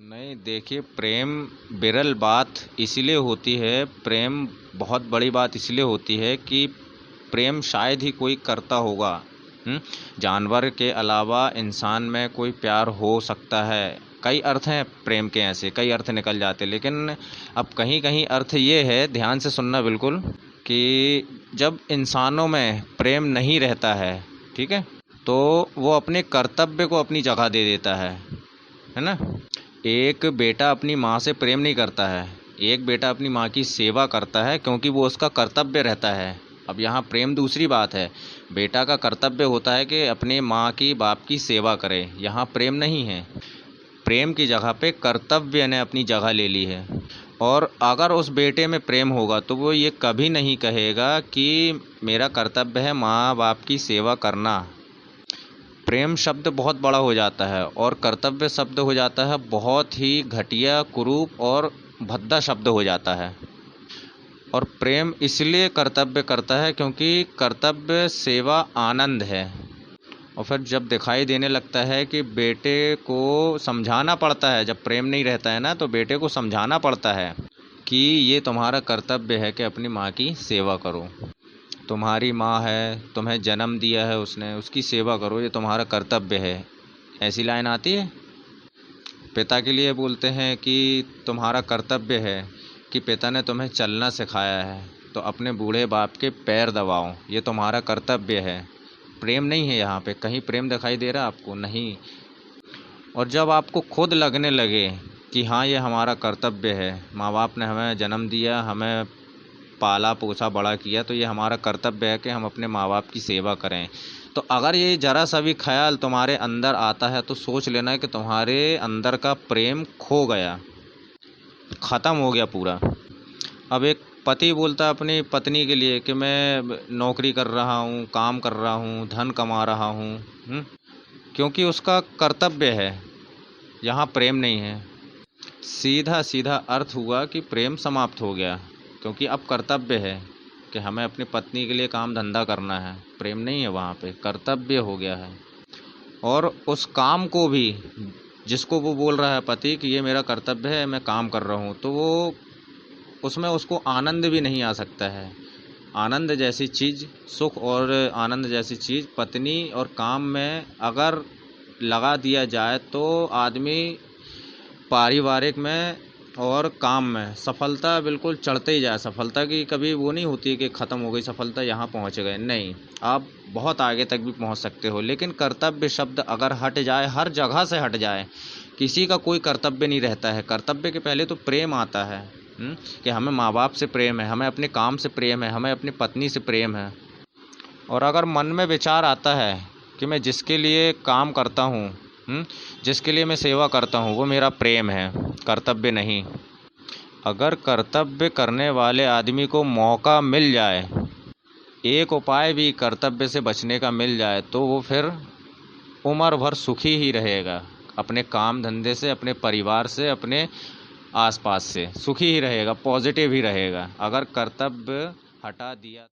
नहीं, देखिए, प्रेम विरल बात इसलिए होती है, प्रेम बहुत बड़ी बात इसलिए होती है कि प्रेम शायद ही कोई करता होगा। जानवर के अलावा इंसान में कोई प्यार हो सकता है। कई अर्थ हैं प्रेम के, ऐसे कई अर्थ निकल जाते, लेकिन अब कहीं कहीं अर्थ ये है, ध्यान से सुनना बिल्कुल, कि जब इंसानों में प्रेम नहीं रहता है, ठीक है, तो वो अपने कर्तव्य को अपनी जगह दे देता है ना। एक बेटा अपनी माँ से प्रेम नहीं करता है, एक बेटा अपनी माँ की सेवा करता है क्योंकि वो उसका कर्तव्य रहता है। अब यहाँ प्रेम दूसरी बात है, बेटा का कर्तव्य होता है कि अपने माँ की बाप की सेवा करे, यहाँ प्रेम नहीं है। प्रेम की जगह पे कर्तव्य ने अपनी जगह ले ली है। और अगर उस बेटे में प्रेम होगा तो वो ये कभी नहीं कहेगा कि मेरा कर्तव्य है माँ बाप की सेवा करना। प्रेम शब्द बहुत बड़ा हो जाता है और कर्तव्य शब्द हो जाता है बहुत ही घटिया, कुरूप और भद्दा शब्द हो जाता है। और प्रेम इसलिए कर्तव्य करता है क्योंकि कर्तव्य सेवा आनंद है। और फिर जब दिखाई देने लगता है कि बेटे को समझाना पड़ता है, जब प्रेम नहीं रहता है ना, तो बेटे को समझाना पड़ता है कि ये तुम्हारा कर्तव्य है कि अपनी माँ की सेवा करो। तुम्हारी माँ है, तुम्हें जन्म दिया है उसने, उसकी सेवा करो, ये तुम्हारा कर्तव्य है। ऐसी लाइन आती है। पिता के लिए बोलते हैं कि तुम्हारा कर्तव्य है कि पिता ने तुम्हें चलना सिखाया है तो अपने बूढ़े बाप के पैर दबाओ, ये तुम्हारा कर्तव्य है। प्रेम नहीं है यहाँ पे, कहीं प्रेम दिखाई दे रहा है आपको? नहीं। और जब आपको खुद लगने लगे कि हाँ ये हमारा कर्तव्य है, माँ बाप ने हमें जन्म दिया, हमें पाला पोसा बड़ा किया, तो ये हमारा कर्तव्य है कि हम अपने माँ बाप की सेवा करें। तो अगर ये ज़रा सा भी ख्याल तुम्हारे अंदर आता है तो सोच लेना कि तुम्हारे अंदर का प्रेम खो गया, ख़त्म हो गया पूरा। अब एक पति बोलता है अपनी पत्नी के लिए कि मैं नौकरी कर रहा हूँ, काम कर रहा हूँ, धन कमा रहा हूँ, क्योंकि उसका कर्तव्य है, यहाँ प्रेम नहीं है। सीधा सीधा अर्थ हुआ कि प्रेम समाप्त हो गया, क्योंकि अब कर्तव्य है कि हमें अपनी पत्नी के लिए काम धंधा करना है। प्रेम नहीं है वहाँ पे, कर्तव्य हो गया है। और उस काम को भी, जिसको वो बोल रहा है पति कि ये मेरा कर्तव्य है, मैं काम कर रहा हूँ, तो वो उसमें उसको आनंद भी नहीं आ सकता है। आनंद जैसी चीज़, सुख और आनंद जैसी चीज़ पत्नी और काम में अगर लगा दिया जाए तो आदमी पारिवारिक में और काम में सफलता बिल्कुल चढ़ते ही जाए। सफलता की कभी वो नहीं होती कि ख़त्म हो गई सफलता, यहाँ पहुँच गए, नहीं, आप बहुत आगे तक भी पहुँच सकते हो। लेकिन कर्तव्य शब्द अगर हट जाए, हर जगह से हट जाए, किसी का कोई कर्तव्य नहीं रहता है। कर्तव्य के पहले तो प्रेम आता है, कि हमें माँ बाप से प्रेम है, हमें अपने काम से प्रेम है, हमें अपनी पत्नी से प्रेम है। और अगर मन में विचार आता है कि मैं जिसके लिए काम करता हूँ, जिसके लिए मैं सेवा करता हूँ, वो मेरा प्रेम है, कर्तव्य नहीं। अगर कर्तव्य करने वाले आदमी को मौका मिल जाए, एक उपाय भी कर्तव्य से बचने का मिल जाए, तो वो फिर उम्र भर सुखी ही रहेगा। अपने काम धंधे से, अपने परिवार से, अपने आसपास से सुखी ही रहेगा, पॉजिटिव ही रहेगा। अगर कर्तव्य हटा दिया